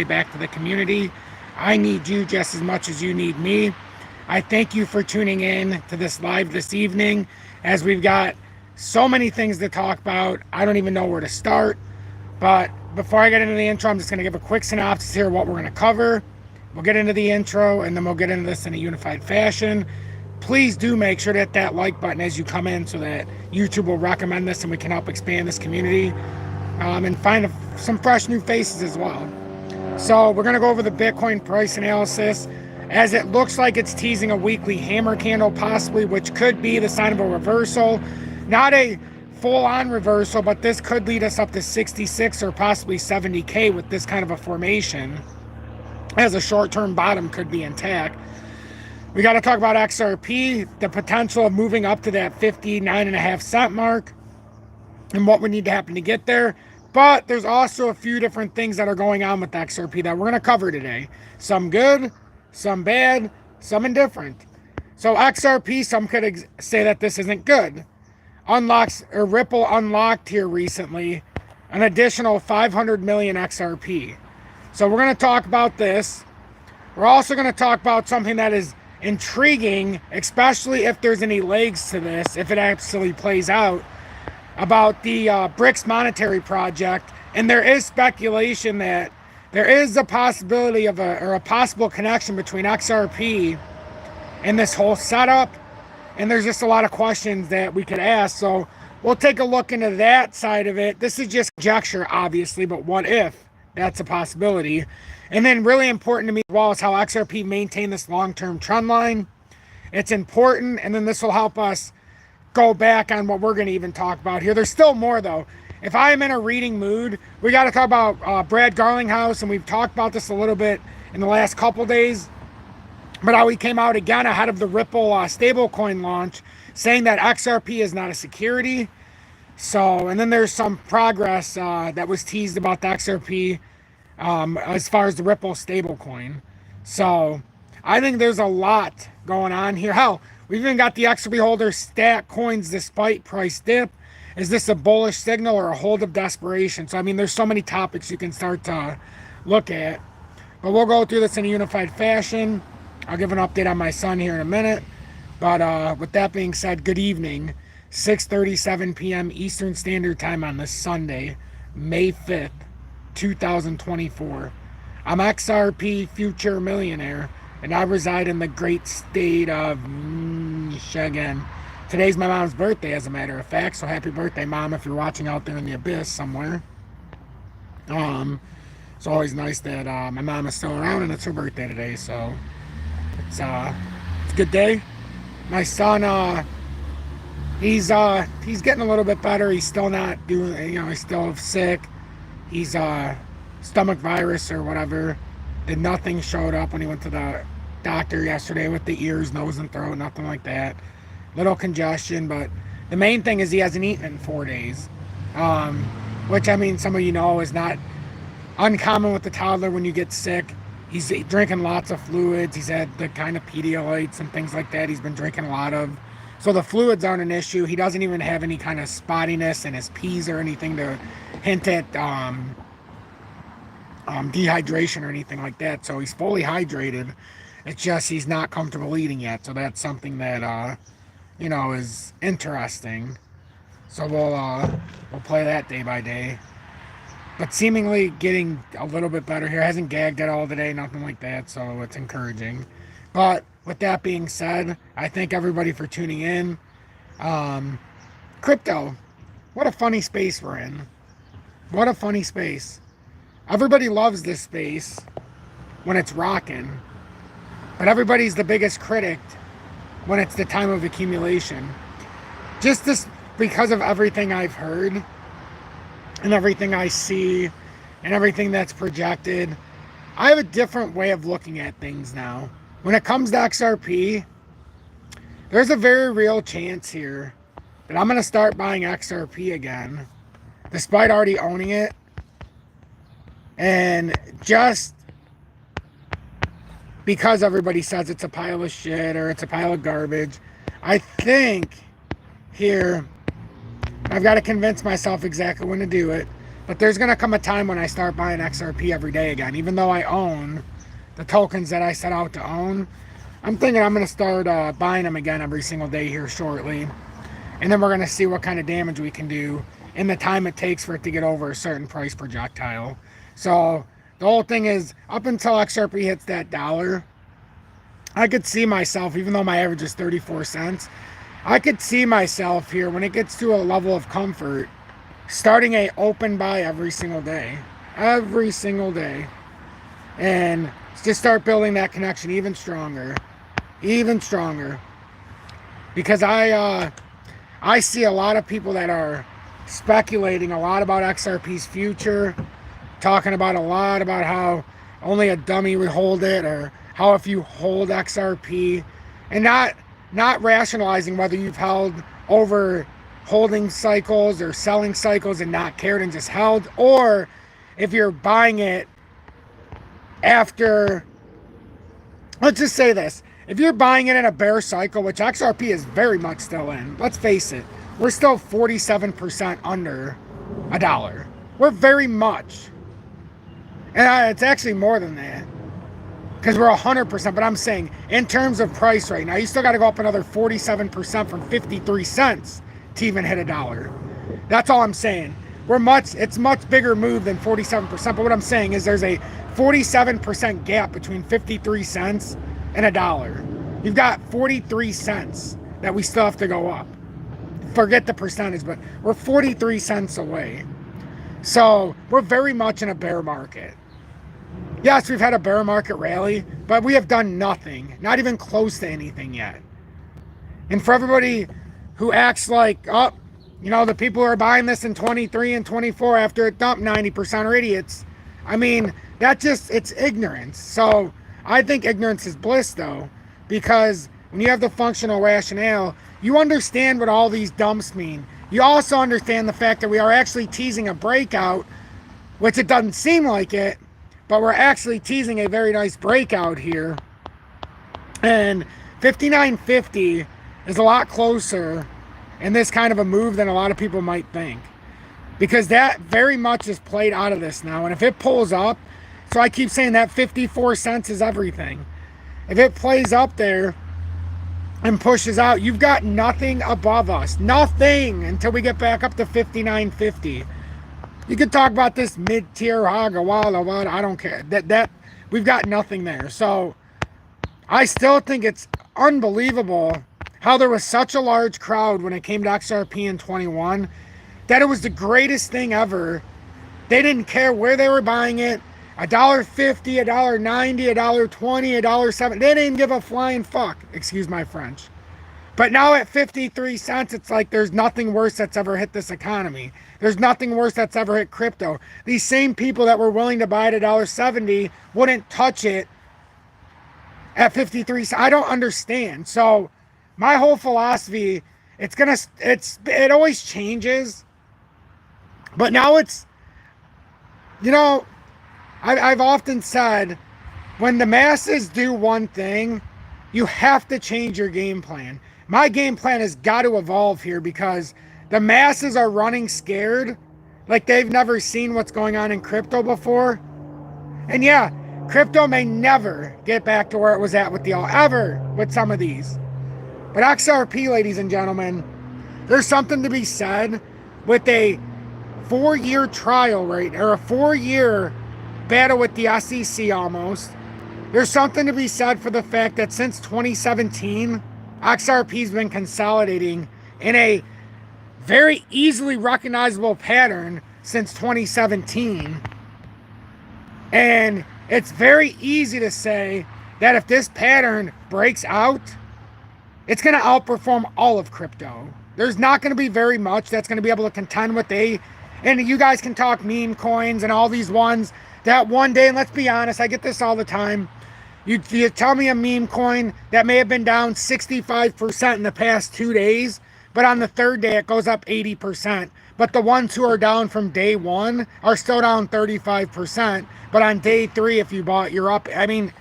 back to the community. I need you just as much as you need me. I thank you for tuning in to this live this evening, as we've got so many things to talk about. I don't even know where to start. But before I get into the intro, I'm just going to give a quick synopsis here of what we're going to cover. We'll get into the intro, and then we'll get into this in a unified fashion. Please do make sure to hit that like button as you come in so that YouTube will recommend this and we can help expand this community and find some fresh new faces as well. So we're going to go over the Bitcoin price analysis, as it looks like it's teasing a weekly hammer candle possibly, which could be the sign of a reversal. Not a full-on reversal, but this could lead us up to 66 or possibly 70K with this kind of a formation, as a short-term bottom could be intact. We got to talk about XRP, the potential of moving up to that 59.5 cent mark and what would need to happen to get there. But there's also a few different things that are going on with XRP that we're going to cover today. Some good, some bad, some indifferent. So XRP, some could say that this isn't good. Ripple unlocked here recently an additional 500 million XRP. So we're going to talk about this. We're also going to talk about something that is intriguing, especially if there's any legs to this, if it actually plays out, about the BRICS monetary project. And there is speculation that there is a possibility of a possible connection between XRP and this whole setup. And there's just a lot of questions that we could ask. So we'll take a look into that side of it. This is just conjecture, obviously, but what if? That's a possibility. And then really important to me as well is how XRP maintained this long-term trend line. It's important, and then this will help us go back on what we're going to even talk about here. There's still more, though. If I am in a reading mood, we got to talk about Brad Garlinghouse, and we've talked about this a little bit in the last couple days, but how he came out again ahead of the Ripple stablecoin launch, saying that XRP is not a security. So, and then there's some progress that was teased about the XRP as far as the Ripple stablecoin. So, I think there's a lot going on here. Hell, we've even got the XRP holder stack coins despite price dip. Is this a bullish signal or a hold of desperation? So, I mean, there's so many topics you can start to look at. But we'll go through this in a unified fashion. I'll give an update on my son here in a minute. But with that being said, good evening. 6:37 p.m. Eastern Standard Time on this Sunday, May 5th, 2024. I'm XRP Future Millionaire, and I reside in the great state of Michigan. Today's my mom's birthday, as a matter of fact, so happy birthday, Mom, if you're watching out there in the abyss somewhere. It's always nice that my mom is still around, and it's her birthday today, so it's a good day. My son, he's getting a little bit better. He's still not doing, he's still sick. He's stomach virus or whatever. Nothing showed up when he went to the doctor yesterday with the ears, nose, and throat, nothing like that. Little congestion, but the main thing is he hasn't eaten in 4 days. Which, I mean, some of you know is not uncommon with the toddler when you get sick. He's drinking lots of fluids. He's had the kind of Pedialytes and things like that he's been drinking a lot of. So the fluids aren't an issue. He doesn't even have any kind of spottiness in his pees or anything to hint at dehydration or anything like that. So he's fully hydrated. It's just he's not comfortable eating yet. So that's something that, is interesting. So we'll play that day by day. But seemingly getting a little bit better here. Hasn't gagged at all today, nothing like that. So it's encouraging. But with that being said, I thank everybody for tuning in. Crypto, what a funny space we're in. What a funny space. Everybody loves this space when it's rocking. But everybody's the biggest critic when it's the time of accumulation. Just this, because of everything I've heard and everything I see and everything that's projected, I have a different way of looking at things now. When it comes to XRP, there's a very real chance here that I'm going to start buying XRP again, despite already owning it. And just because everybody says it's a pile of shit or it's a pile of garbage, I think here I've got to convince myself exactly when to do it. But there's going to come a time when I start buying XRP every day again. Even though I own the tokens that I set out to own, I'm thinking I'm going to start buying them again every single day here shortly. And then we're going to see what kind of damage we can do in the time it takes for it to get over a certain price projectile. So the whole thing is, up until XRP hits that $1, I could see myself, even though my average is 34 cents, I could see myself here when it gets to a level of comfort, starting a open buy every single day, and just start building that connection even stronger, because I see a lot of people that are speculating a lot about XRP's future, talking about a lot about how only a dummy would hold it, or how if you hold XRP, and not rationalizing whether you've held over holding cycles or selling cycles and not cared and just held, or if you're buying it after, let's just say this, if you're buying it in a bear cycle, which XRP is very much still in, let's face it, we're still 47% under $1. We're very much, and it's actually more than that, because we're 100%, but I'm saying in terms of price right now, you still got to go up another 47% from 53 cents to even hit $1. That's all I'm saying. It's much bigger move than 47%, but what I'm saying is there's a 47% gap between 53 cents and $1. You've got 43 cents that we still have to go up. Forget the percentage, but we're 43 cents away. So we're very much in a bear market. Yes, we've had a bear market rally, but we have done nothing, not even close to anything yet. And for everybody who acts like, oh, you know, the people who are buying this in 23 and 24 after it dumped 90% are idiots. I mean, it's ignorance. So I think ignorance is bliss, though, because when you have the functional rationale, you understand what all these dumps mean. You also understand the fact that we are actually teasing a breakout, which it doesn't seem like it, but we're actually teasing a very nice breakout here. And 59.50 is a lot closer in this kind of a move than a lot of people might think, because that very much is played out of this now. And if it pulls up, so I keep saying that 54 cents is everything. If it plays up there and pushes out, you've got nothing above us, nothing, until we get back up to 59.50. You could talk about this mid-tier hog, I don't care. That we've got nothing there. So I still think it's unbelievable how there was such a large crowd when it came to XRP in 21, that it was the greatest thing ever. They didn't care where they were buying it. $1.50, $1.90, $1.20, $1.07. They didn't give a flying fuck. Excuse my French. But now at 53 cents, it's like there's nothing worse that's ever hit this economy. There's nothing worse that's ever hit crypto. These same people that were willing to buy it at $1.70 wouldn't touch it at 53 cents. I don't understand. So my whole philosophy, it always changes. But now it's, you know, I've often said, when the masses do one thing, you have to change your game plan. My game plan has got to evolve here, because the masses are running scared, like they've never seen what's going on in crypto before. And yeah, crypto may never get back to where it was at ever with some of these. But XRP, ladies and gentlemen, there's something to be said with a 4-year trial rate, or a 4-year battle with the SEC almost. There's something to be said for the fact that since 2017, XRP's been consolidating in a very easily recognizable pattern since 2017. And it's very easy to say that if this pattern breaks out, it's going to outperform all of crypto. There's not going to be very much that's going to be able to contend with and you guys can talk meme coins and all these ones that one day, and let's be honest, I get this all the time. You tell me a meme coin that may have been down 65% in the past 2 days, but on the third day it goes up 80%. But the ones who are down from day one are still down 35%. But on day 3, if you bought, you're up. I mean,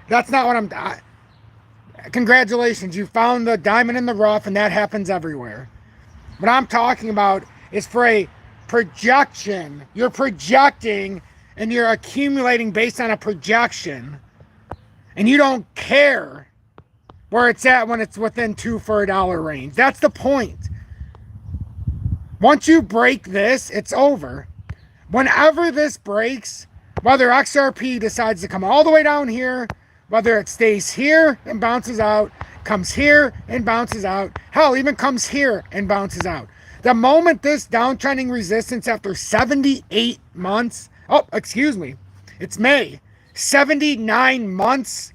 that's not what congratulations, you found the diamond in the rough, and that happens everywhere. What I'm talking about is for a projection. You're projecting and you're accumulating based on a projection. And you don't care where it's at when it's within 2 for a dollar range. That's the point. Once you break this, it's over. Whenever this breaks, whether XRP decides to come all the way down here, whether it stays here and bounces out, comes here and bounces out, hell, even comes here and bounces out. The moment this downtrending resistance after 78 months, oh, excuse me, it's May, 79 months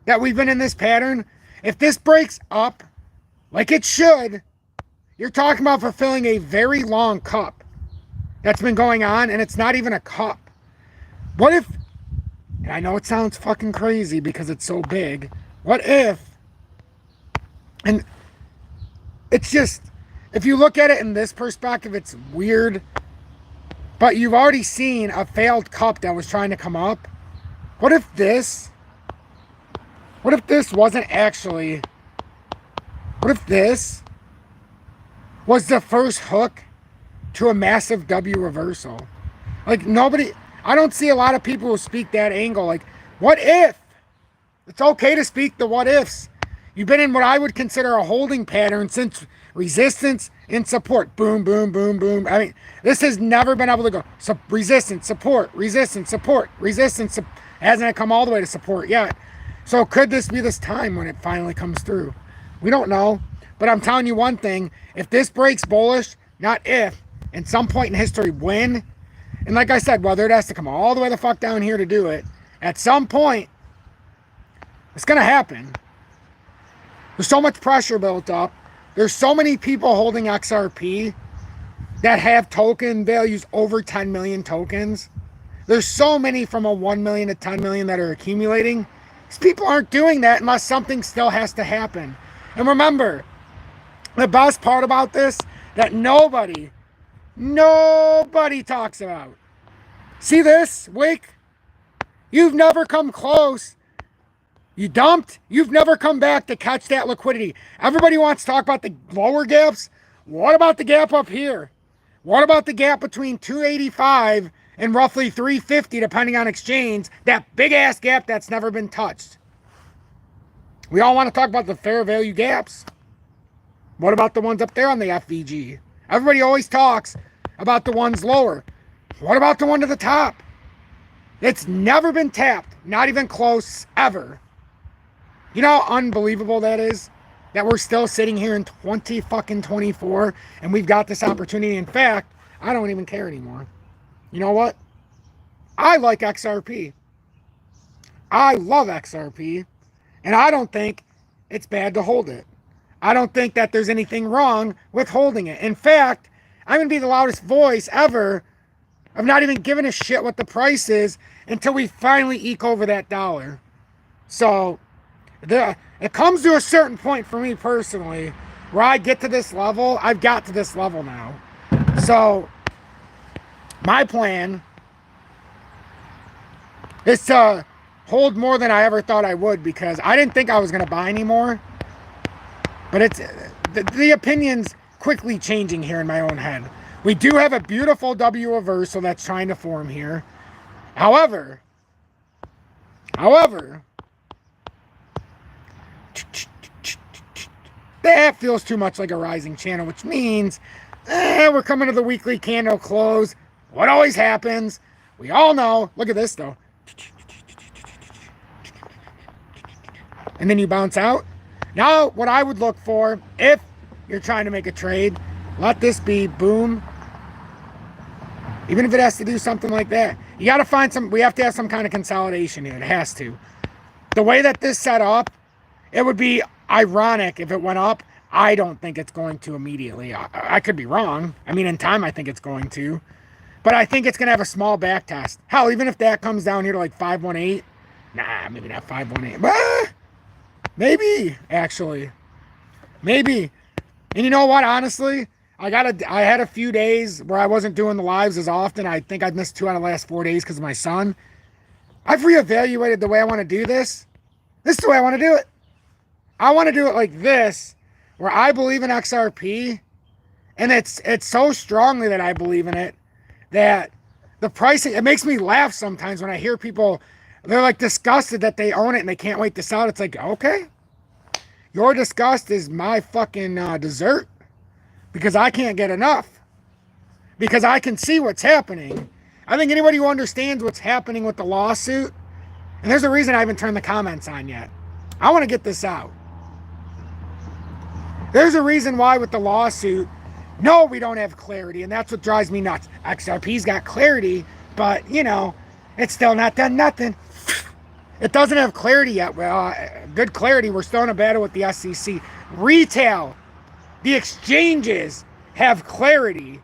that we've been in this pattern, if this breaks up like it should, you're talking about fulfilling a very long cup that's been going on, and it's not even a cup. What if, and I know it sounds fucking crazy because it's so big, what if, and it's just, if you look at it in this perspective, it's weird, but you've already seen a failed cup that was trying to come up. What if this wasn't actually, what if this was the first hook to a massive W reversal? Like, nobody, I don't see a lot of people who speak that angle. Like, what if? It's okay to speak the what ifs. You've been in what I would consider a holding pattern since resistance and support. Boom, boom, boom, boom. I mean, this has never been able to go. So resistance, support, resistance, support, resistance. Hasn't come all the way to support yet. So could this be this time when it finally comes through? We don't know. But I'm telling you one thing. If this breaks bullish, not if, at some point in history, when, and like I said, whether it has to come all the way the fuck down here to do it, at some point, it's going to happen. There's so much pressure built up. There's so many people holding XRP that have token values over 10 million tokens. There's so many from a 1 million to 10 million that are accumulating. These people aren't doing that unless something still has to happen. And remember, the best part about this that nobody talks about. See this, Wick? You've never come close. You dumped. You've never come back to catch that liquidity. Everybody wants to talk about the lower gaps. What about the gap up here? What about the gap between 285 and roughly 350, depending on exchange? That big ass gap that's never been touched. We all want to talk about the fair value gaps. What about the ones up there on the FVG? Everybody always talks about the ones lower. What about the one to the top? It's never been tapped. Not even close, ever. You know how unbelievable that is? That we're still sitting here in 2024 and we've got this opportunity. In fact, I don't even care anymore. You know what? I like XRP. I love XRP. And I don't think it's bad to hold it. I don't think that there's anything wrong with holding it. In fact, I'm going to be the loudest voice ever of not even giving a shit what the price is until we finally eke over that dollar. So, it comes to a certain point for me personally where I get to this level. I've got to this level now. So, my plan is to hold more than I ever thought I would, because I didn't think I was going to buy anymore. But it's the opinion's quickly changing here in my own head. We do have a beautiful W reversal that's trying to form here. However, that feels too much like a rising channel, which means we're coming to the weekly candle close. What always happens? We all know. Look at this, though. And then you bounce out. Now, what I would look for, if you're trying to make a trade, let this be boom. Even if it has to do something like that. You got to find some, we have to have some kind of consolidation here. It has to. The way that this set up, it would be ironic if it went up. I don't think it's going to immediately. I could be wrong. I mean, in time, I think it's going to. But I think it's going to have a small back test. Hell, even if that comes down here to like 518. Nah, maybe not 518. But maybe, actually. Maybe. And you know what, honestly? I had a few days where I wasn't doing the lives as often. I think I missed 2 out of the last 4 days because of my son. I've reevaluated the way I want to do this. This is the way I want to do it. I want to do it like this, where I believe in XRP, And it's so strongly that I believe in it that the pricing, it makes me laugh sometimes when I hear people, they're like disgusted that they own it and they can't wait to sell it. It's like, okay, your disgust is my fucking dessert, because I can't get enough, because I can see what's happening. I think anybody who understands what's happening with the lawsuit, and there's a reason I haven't turned the comments on yet. I want to get this out. There's a reason why with the lawsuit, no, we don't have clarity, and that's what drives me nuts. XRP's got clarity, but, you know, it's still not done nothing. It doesn't have clarity yet. Well, good clarity. We're still in a battle with the SEC. Retail, the exchanges have clarity.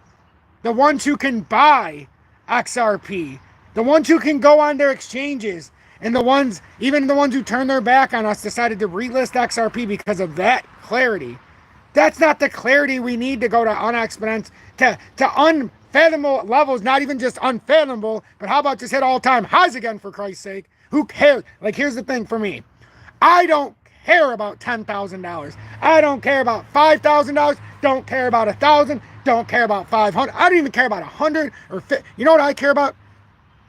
The ones who can buy XRP, the ones who can go on their exchanges, and the ones, even the ones who turned their back on us, decided to relist XRP because of that clarity. That's not the clarity we need to go to unexponential, to unfathomable levels, not even just unfathomable, but how about just hit all-time highs again, for Christ's sake? Who cares? Like, here's the thing for me. I don't care about $10,000. I don't care about $5,000. Don't care about $1,000. Don't care about $500. I don't even care about $100 or $50. You know what I care about?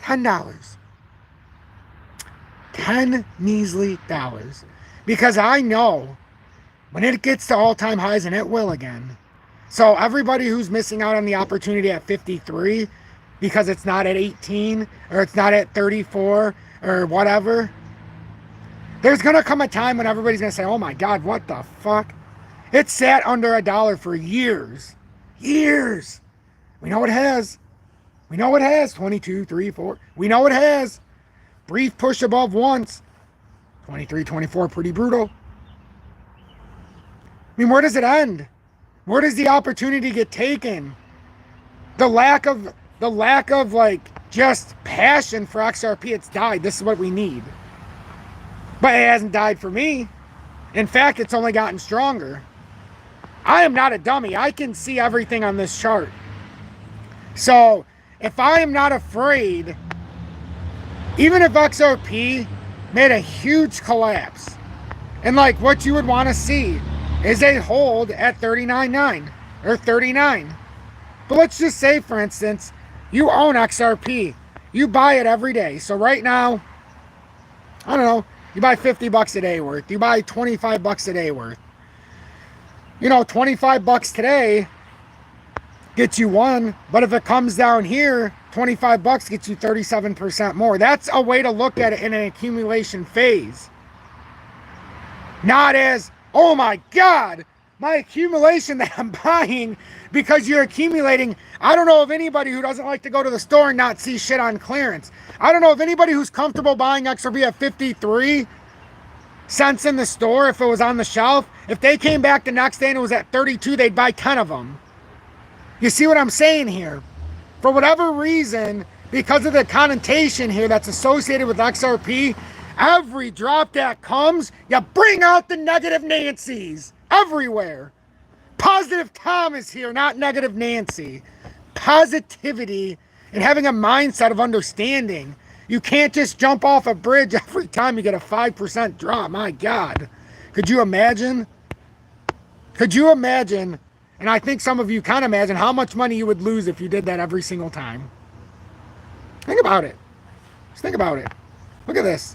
$10. 10 measly dollars. Because I know when it gets to all-time highs, and it will again. So everybody who's missing out on the opportunity at 53 because it's not at 18 or it's not at 34 or whatever, there's going to come a time when everybody's going to say, oh my God, what the fuck? It sat under $1 for years. Years. We know it has. We know it has. 22, 3, 4. We know it has. Brief push above once. 23, 24, pretty brutal. I mean, where does it end? Where does the opportunity get taken? The lack of like just passion for XRP, it's died. This is what we need. But it hasn't died for me. In fact, it's only gotten stronger. I am not a dummy. I can see everything on this chart. So if I am not afraid, even if XRP made a huge collapse, and like what you would want to see is a hold at 39.9 or 39. But let's just say, for instance, you own XRP. You buy it every day. So right now, I don't know, you buy 50 bucks a day worth. You buy 25 bucks a day worth. You know, 25 bucks today gets you one, but if it comes down here, 25 bucks gets you 37% more. That's a way to look at it in an accumulation phase. Not as, oh my God, my accumulation that I'm buying because you're accumulating. I don't know of anybody who doesn't like to go to the store and not see shit on clearance. I don't know of anybody who's comfortable buying XRP at 53 cents in the store if it was on the shelf. If they came back the next day and it was at 32, they'd buy 10 of them. You see what I'm saying here? For whatever reason, because of the connotation here that's associated with XRP, every drop that comes, you bring out the negative Nancy's everywhere. Positive Tom is here, not negative Nancy. Positivity and having a mindset of understanding. You can't just jump off a bridge every time you get a 5% drop. My God. Could you imagine? Could you imagine? And I think some of you can imagine how much money you would lose if you did that every single time. Think about it. Just think about it. Look at this.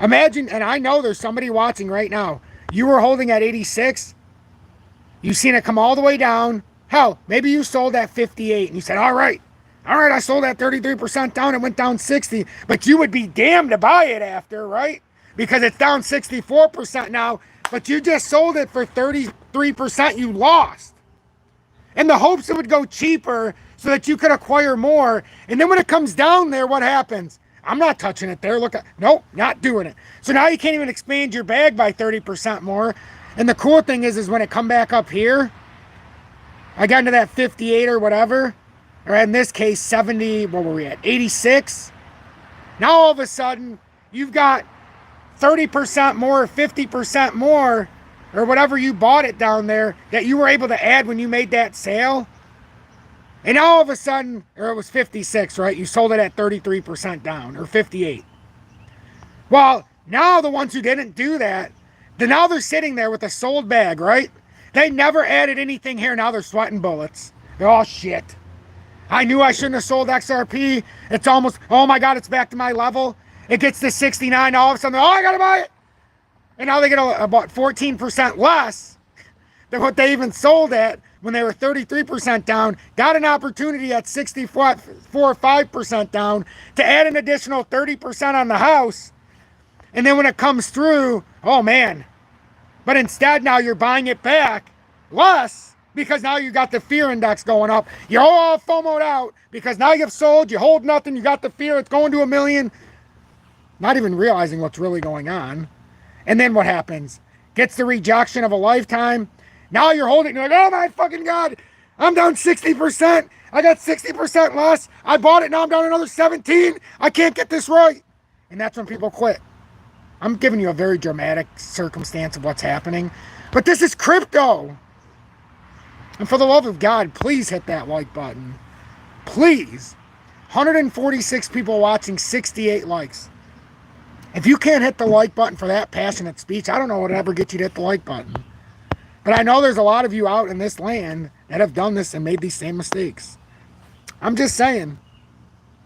Imagine, and I know there's somebody watching right now. You were holding at 86. You've seen it come all the way down. Hell, maybe you sold at 58 and you said, all right, I sold at 33% down. It went down 60. But you would be damned to buy it after, right? Because it's down 64% now. But you just sold it for 33%. You lost. In the hopes it would go cheaper so that you could acquire more. And then when it comes down there, what happens? I'm not touching it there. Look, nope, not doing it. So now you can't even expand your bag by 30% more. And the cool thing is when it come back up here, I got into that 58 or whatever, or in this case, 70, what were we at? 86. Now all of a sudden, you've got 30% more, 50% more, or whatever you bought it down there that you were able to add when you made that sale. And now all of a sudden, or it was 56, right? You sold it at 33% down, or 58. Well, now the ones who didn't do that, now they're sitting there with a sold bag, right? They never added anything here. Now they're sweating bullets. They're all shit. I knew I shouldn't have sold XRP. It's almost, oh my God, it's back to my level. It gets to 69. All of a sudden, oh, I got to buy it. And now they get about 14% less than what they even sold at when they were 33% down. Got an opportunity at 64 or 5% down to add an additional 30% on the house. And then when it comes through, oh man. But instead now you're buying it back less because now you got the fear index going up. You're all FOMO'd out because now you've sold, you hold nothing, you got the fear, it's going to 1 million. Not even realizing what's really going on. And then what happens? Gets the rejection of a lifetime. Now you're holding, you're like, oh my fucking God, I'm down 60%. I got 60% less. I bought it, now I'm down another 17. I can't get this right. And that's when people quit. I'm giving you a very dramatic circumstance of what's happening. But this is crypto. And for the love of God, please hit that like button. Please. 146 people watching, 68 likes. If you can't hit the like button for that passionate speech, I don't know what would ever get you to hit the like button. But I know there's a lot of you out in this land that have done this and made these same mistakes. I'm just saying.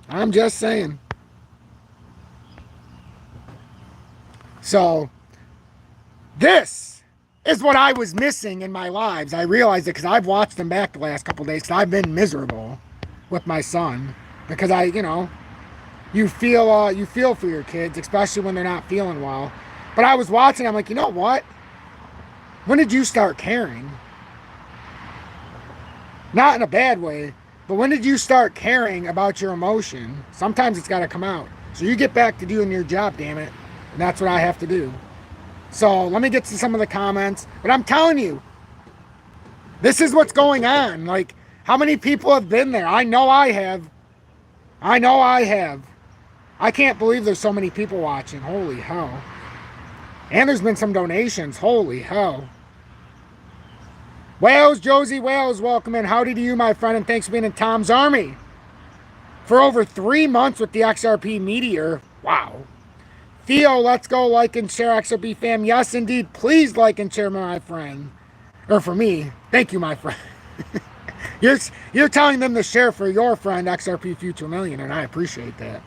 I'm just saying. So, this is what I was missing in my lives. I realized it because I've watched them back the last couple of days because I've been miserable with my son. Because you feel for your kids, especially when they're not feeling well. But I was watching, I'm like, you know what? When did you start caring? Not in a bad way, but when did you start caring about your emotion? Sometimes it's got to come out. So you get back to doing your job, damn it. And that's what I have to do. So let me get to some of the comments. But I'm telling you, this is what's going on. Like, how many people have been there? I know I have. I know I have. I can't believe there's so many people watching. Holy hell. And there's been some donations. Holy hell. Wales, Josie Wales, welcome in. Howdy to you, my friend, and thanks for being in Tom's Army. For over 3 months with the XRP Meteor. Wow. Theo, let's go like and share XRP fam. Yes, indeed. Please like and share, my friend. Or for me. Thank you, my friend. You're telling them to share for your friend, XRP Future Millionaire, and I appreciate that.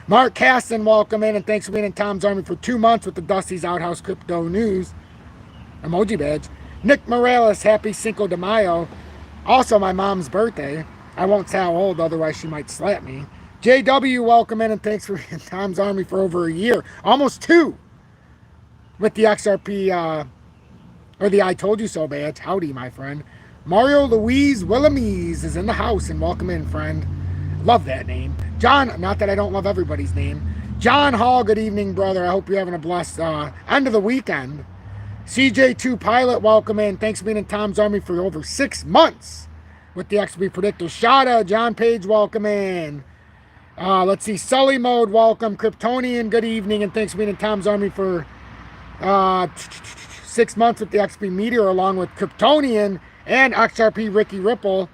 Mark Caston, welcome in, and thanks for being in Tom's Army for 2 months with the Dusty's Outhouse Crypto News. Emoji badge. Nick Morales, happy Cinco de Mayo. Also my mom's birthday. I won't say how old, otherwise she might slap me. JW, welcome in, and thanks for being in Tom's Army for over a year. Almost 2. With the XRP, or the I Told You So badge. Howdy, my friend. Mario Louise Willamese is in the house, and welcome in, friend. Love that name. John, not that I don't love everybody's name. John Hall, good evening, brother. I hope you're having a blessed end of the weekend. CJ2 Pilot, welcome in. Thanks for being in Tom's Army for over 6 months with the XP Predictor. Shada, John Page, welcome in. Let's see. Sully Mode, welcome. Kryptonian, good evening, and thanks for being in Tom's Army for 6 months with the XP Meteor, along with Kryptonian and XRP Ricky Ripple.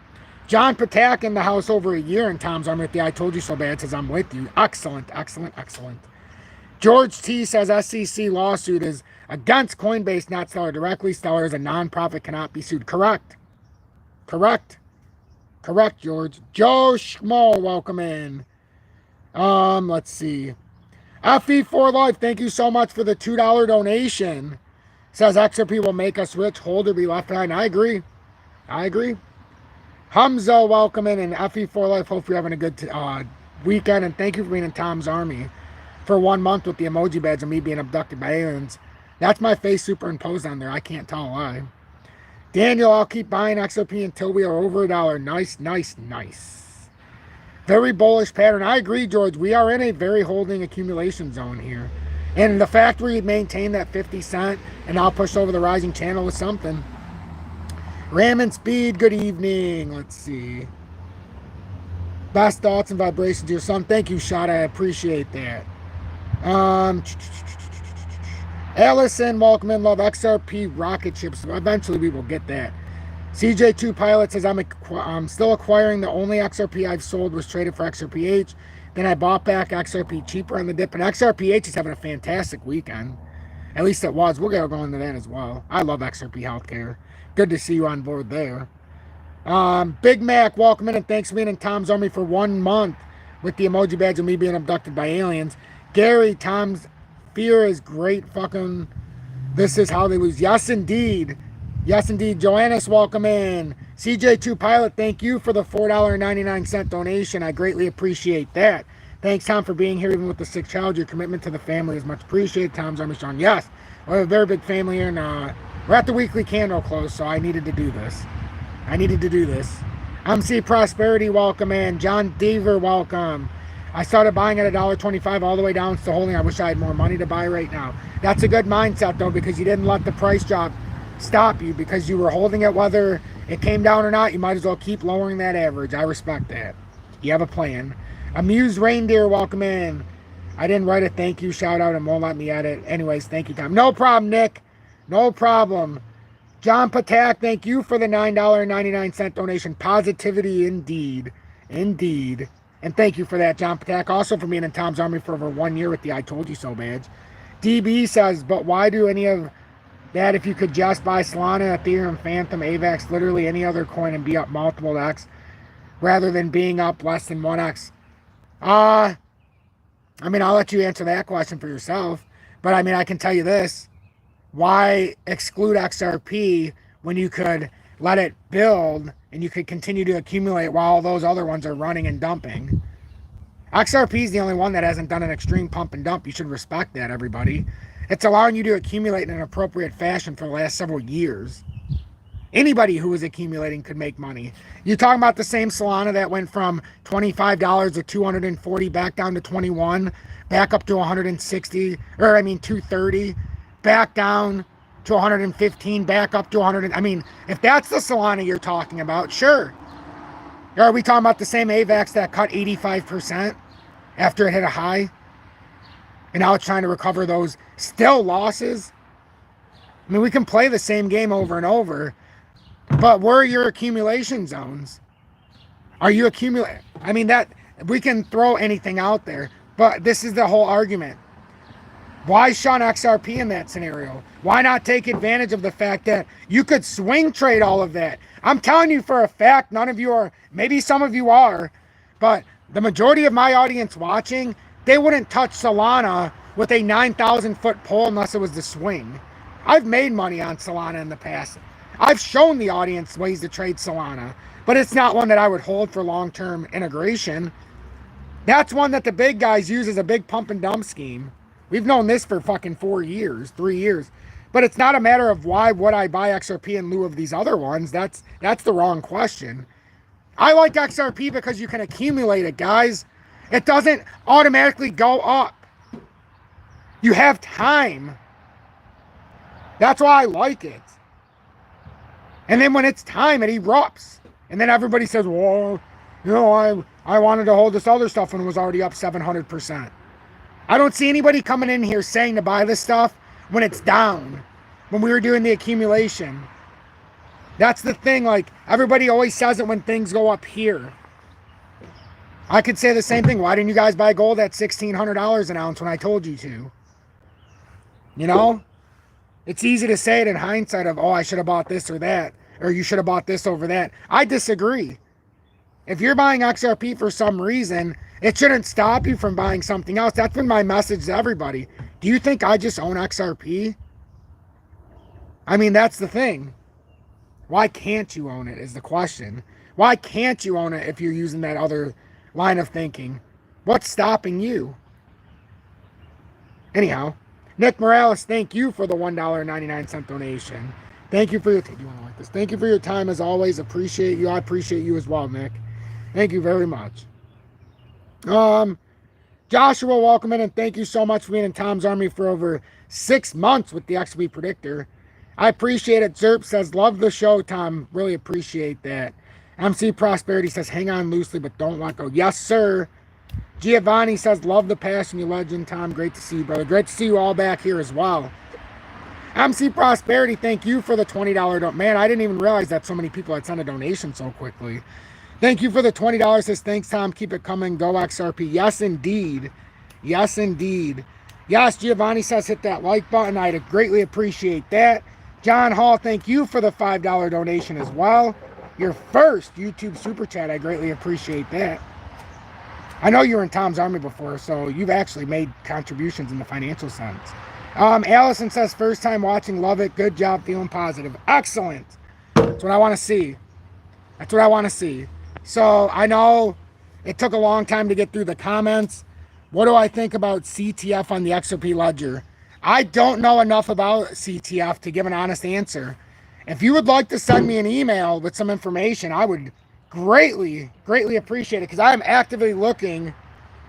John Patak in the house over a year in Tom's Army with the I Told You So bad, says I'm with you. Excellent, excellent, excellent. George T says SEC lawsuit is against Coinbase, not Stellar directly. Stellar is a nonprofit, cannot be sued. Correct. Correct. Correct, George. Joe Schmo, welcome in. Let's see. FE4 Life, thank you so much for the $2 donation. Says XRP will make us rich, hold or be left behind. I agree. I agree. Hamza, welcome in, and FE4 Life, hope you're having a good weekend, and thank you for being in Tom's Army for 1 month with the emoji badge and me being abducted by aliens. That's my face superimposed on there. I can't tell a lie. Daniel, I'll keep buying XRP until we are over $1. Nice, nice, nice. Very bullish pattern. I agree, George. We are in a very holding accumulation zone here. And the fact we maintain that 50 cent and I'll push over the rising channel is something. Ram and Speed, good evening. Let's see. Best thoughts and vibrations to your son. Thank you, Shot. I appreciate that. Allison, welcome in. Love XRP rocket ships. Eventually we will get that. CJ2 Pilot says I'm still acquiring. The only XRP I've sold was traded for XRPH. Then I bought back XRP cheaper on the dip. And XRPH is having a fantastic weekend. At least it was. We'll go into that as well. I love XRP Healthcare. Good to see you on board there. Big Mac, welcome in and thanks for being in Tom's Army for 1 month with the emoji badge of me being abducted by aliens. Gary, Tom's fear is great. Fucking, this is how they lose. Yes, indeed. Yes, indeed. Joannis, welcome in. CJ2 Pilot, thank you for the $4.99 donation. I greatly appreciate that. Thanks, Tom, for being here, even with the sick child. Your commitment to the family is much appreciated. Tom's Army Sean. Yes, we have a very big family here, and we're at the weekly candle close, so I needed to do this. MC Prosperity, welcome in. John Deaver, welcome. I started buying at $1.25 all the way down to holding. I wish I had more money to buy right now. That's a good mindset, though, because you didn't let the price drop stop you, because you were holding it whether it came down or not. You might as well keep lowering that average. I respect that. You have a plan. Amused Reindeer, welcome in. I didn't write a thank you shout out and won't let me edit. Anyways, thank you, Tom. No problem, Nick. No problem. John Patak, thank you for the $9.99 donation. Positivity indeed. Indeed. And thank you for that, John Patak. Also for being in Tom's Army for over 1 year with the I Told You So badge. DB says, but why do any of that if you could just buy Solana, Ethereum, Phantom, AVAX, literally any other coin and be up multiple X rather than being up less than 1X? I mean, I'll let you answer that question for yourself. But I mean, I can tell you this. Why exclude XRP when you could let it build and you could continue to accumulate while all those other ones are running and dumping? XRP is the only one that hasn't done an extreme pump and dump. You should respect that, everybody. It's allowing you to accumulate in an appropriate fashion for the last several years. Anybody who is accumulating could make money. You're talking about the same Solana that went from $25 to 240 back down to 21, back up to 160, or I mean 230, back down to 115, back up to 100. I mean, if that's the Solana you're talking about, sure. Or are we talking about the same AVAX that cut 85% after it hit a high? And now it's trying to recover those still losses? I mean, we can play the same game over and over, but where are your accumulation zones? Are you accumulating? I mean, that we can throw anything out there, but this is the whole argument. Why shun XRP in that scenario? Why not take advantage of the fact that you could swing trade all of that? I'm telling you for a fact, none of you are, maybe some of you are, but the majority of my audience watching, they wouldn't touch Solana with a 9,000 foot pole unless it was the swing. I've made money on Solana in the past. I've shown the audience ways to trade Solana, but it's not one that I would hold for long-term integration. That's one that the big guys use as a big pump and dump scheme. We've known this for fucking 4 years, 3 years. But it's not a matter of why would I buy XRP in lieu of these other ones. That's the wrong question. I like XRP because you can accumulate it, guys. It doesn't automatically go up. You have time. That's why I like it. And then when it's time, it erupts. And then everybody says, well, you know, I wanted to hold this other stuff when it was already up 700%. I don't see anybody coming in here saying to buy this stuff when it's down, when we were doing the accumulation. That's the thing, like, everybody always says it when things go up here. I could say the same thing. Why didn't you guys buy gold at $1,600 an ounce when I told you to? You know? It's easy to say it in hindsight of, oh, I should have bought this or that, or you should have bought this over that. I disagree. If you're buying XRP for some reason, it shouldn't stop you from buying something else. That's been my message to everybody. Do you think I just own XRP? I mean, that's the thing. Why can't you own it is the question. Why can't you own it if you're using that other line of thinking? What's stopping you? Anyhow, Nick Morales, thank you for the $1.99 donation. Thank you for your time. You want to like this? Thank you for your time as always. Appreciate you. I appreciate you as well, Nick. Thank you very much. Joshua, welcome in and thank you so much for being in Tom's Army for over 6 months with the XP Predictor. I appreciate it. Zerp says, love the show, Tom. Really appreciate that. MC Prosperity says, hang on loosely, but don't let go. Yes, sir. Giovanni says, love the passion, you legend, Tom. Great to see you, brother. Great to see you all back here as well. MC Prosperity, thank you for the $20 donation. Man, I didn't even realize that so many people had sent a donation so quickly. Thank you for the $20. Says, thanks, Tom. Keep it coming. Go XRP. Yes, indeed. Yes, indeed. Yes, Giovanni says hit that like button. I'd greatly appreciate that. John Hall, thank you for the $5 donation as well. Your first YouTube super chat. I greatly appreciate that. I know you were in Tom's Army before, so you've actually made contributions in the financial sense. Allison says, first time watching, love it. Good job, feeling positive. Excellent. That's what I want to see. That's what I want to see. So I know it took a long time to get through the comments. What do I think about CTF on the XRP ledger? I don't know enough about CTF to give an honest answer. If you would like to send me an email with some information, I would greatly appreciate it, because I am actively looking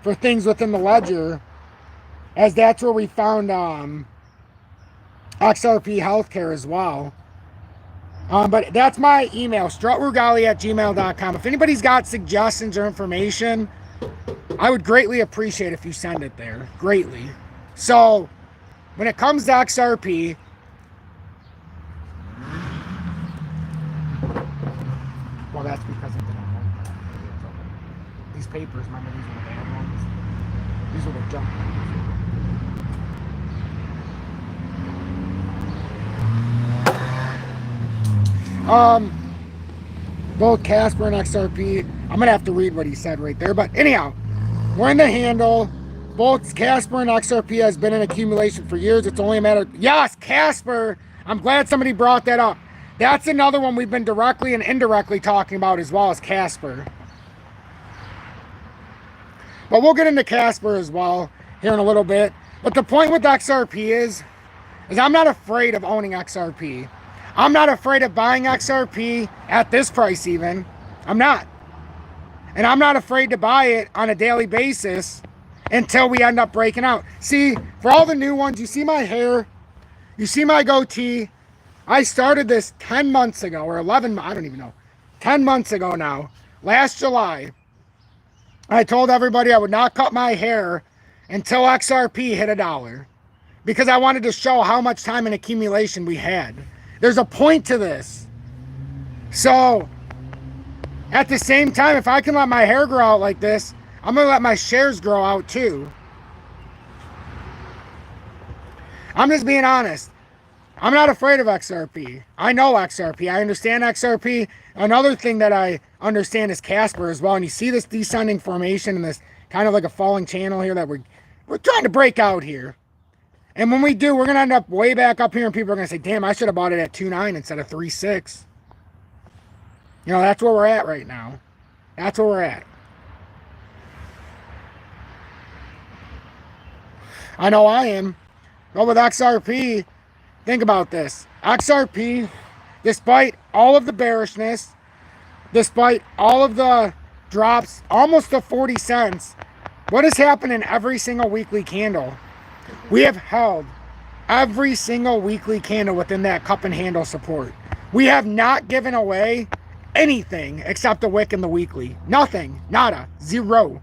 for things within the ledger, as that's where we found XRP Healthcare as well. But that's my email, strutrugali@gmail.com. If anybody's got suggestions or information, I would greatly appreciate if you send it there. Greatly. So, when it comes to XRP, well, that's because of these papers. Remember, these were the bad ones? These were the junk ones. Both Casper and XRP, I'm gonna have to read what he said right there, but anyhow, we're in the handle. Both Casper and XRP has been in accumulation for years. It's only a matter of, yes, Casper, I'm glad somebody brought that up. That's another one we've been directly and indirectly talking about as well, as Casper. But we'll get into Casper as well here in a little bit. But the point with XRP is I'm not afraid of owning XRP. I'm not afraid of buying XRP at this price even. I'm not. And I'm not afraid to buy it on a daily basis until we end up breaking out. See, for all the new ones, you see my hair, you see my goatee. I started this 10 months ago, or 11, I don't even know. 10 months ago now, last July. I told everybody I would not cut my hair until XRP hit $1, because I wanted to show how much time and accumulation we had. There's a point to this. So, at the same time, if I can let my hair grow out like this, I'm going to let my shares grow out too. I'm just being honest. I'm not afraid of XRP. I know XRP. I understand XRP. Another thing that I understand is Casper as well. And you see this descending formation and this kind of like a falling channel here that we're trying to break out here. And when we do, we're going to end up way back up here, and people are going to say, damn, I should have bought it at 2.9 instead of 3.6. You know, that's where we're at right now. That's where we're at. I know I am. But with XRP, think about this. XRP, despite all of the bearishness, despite all of the drops, almost to 40 cents, what has happened in every single weekly candle? We have held every single weekly candle within that cup and handle support. We have not given away anything except the wick and the weekly. Nothing. Nada. Zero.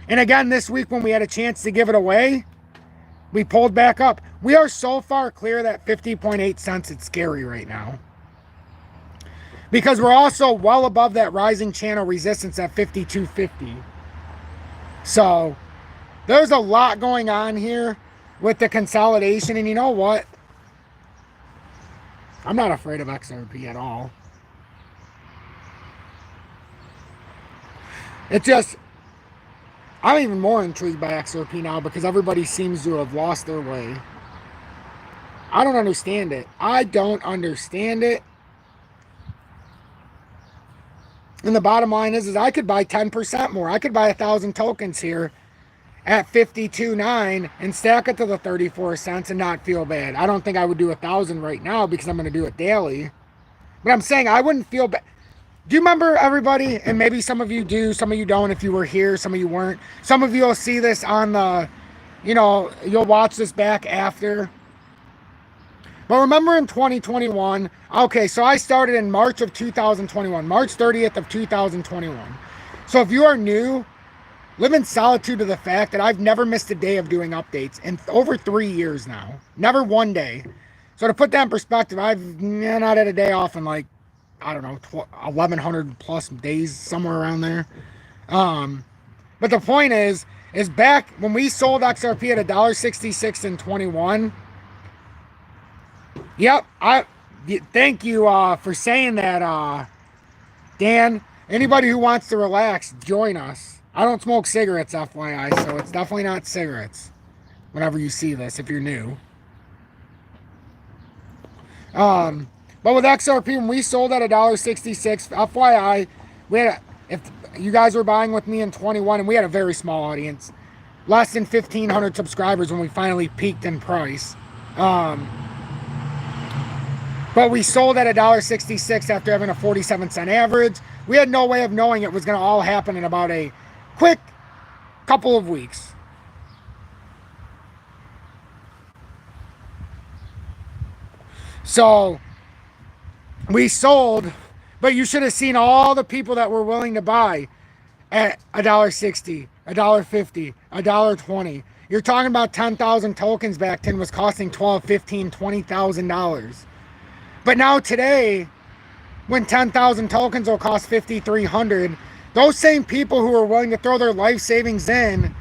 And again, this week when we had a chance to give it away, we pulled back up. We are so far clear that 50.8 cents, it's scary right now. Because we're also well above that rising channel resistance at 52.50. So, there's a lot going on here with the consolidation, and you know what? I'm not afraid of XRP at all. It's just, I'm even more intrigued by XRP now because everybody seems to have lost their way. I don't understand it. I don't understand it. And the bottom line is I could buy 10% more. I could buy 1,000 tokens here at 52.9 and stack it to the 34 cents and not feel bad. I don't think I would do 1,000 right now because I'm going to do it daily. But I'm saying I wouldn't feel bad. Do you remember, everybody? And maybe some of you do, some of you don't if you were here, some of you weren't. Some of you will see this on the, you know, you'll watch this back after. But remember in 2021, okay, so I started in March of 2021, March 30th of 2021. So if you are new, live in solitude to the fact that I've never missed a day of doing updates in over 3 years now. Never one day. So to put that in perspective, I've not had a day off in like, I don't know, 1,100 plus days, somewhere around there. But the point is is back when we sold XRP at $1.66 and 21. Yep, thank you for saying that, Dan. Anybody who wants to relax, join us. I don't smoke cigarettes, FYI, so it's definitely not cigarettes whenever you see this, if you're new. But with XRP, when we sold at $1.66, FYI, we had if you guys were buying with me in 21, and we had a very small audience, less than 1,500 subscribers when we finally peaked in price. But we sold at $1.66 after having a 47-cent average. We had no way of knowing it was going to all happen in about a quick couple of weeks. So we sold, but you should have seen all the people that were willing to buy at $1.60, $1.50, $1.20. You're talking about 10,000 tokens back then was costing $12,000, $15,000, $20,000. But now today, when 10,000 tokens will cost $5,300, those same people who are willing to throw their life savings in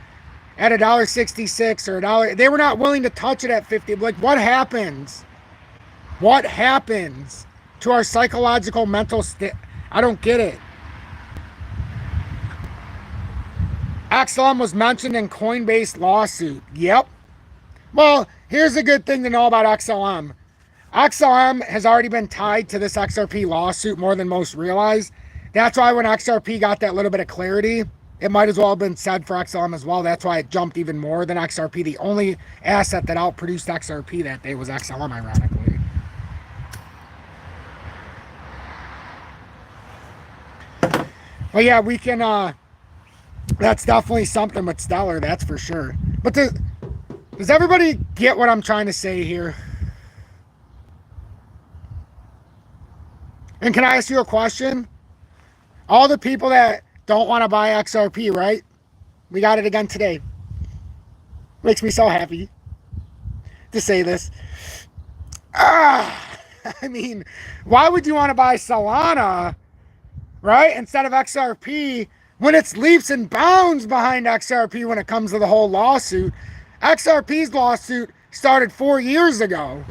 at $1.66 or $1, they were not willing to touch it at 50. Like, what happens? What happens to our psychological mental state? I don't get it. XLM was mentioned in Coinbase lawsuit. Yep. Well, here's a good thing to know about XLM. XLM has already been tied to this XRP lawsuit more than most realize. That's why when XRP got that little bit of clarity, it might as well have been said for XLM as well. That's why it jumped even more than XRP. The only asset that outproduced XRP that day was XLM, ironically. But yeah, we can, that's definitely something with Stellar, that's for sure. But does everybody get what I'm trying to say here? And can I ask you a question? All the people that don't want to buy XRP, right? We got it again today. Makes me so happy to say this. I mean, why would you want to buy Solana, right, instead of XRP when it's leaps and bounds behind XRP when it comes to the whole lawsuit? XRP's lawsuit started 4 years ago.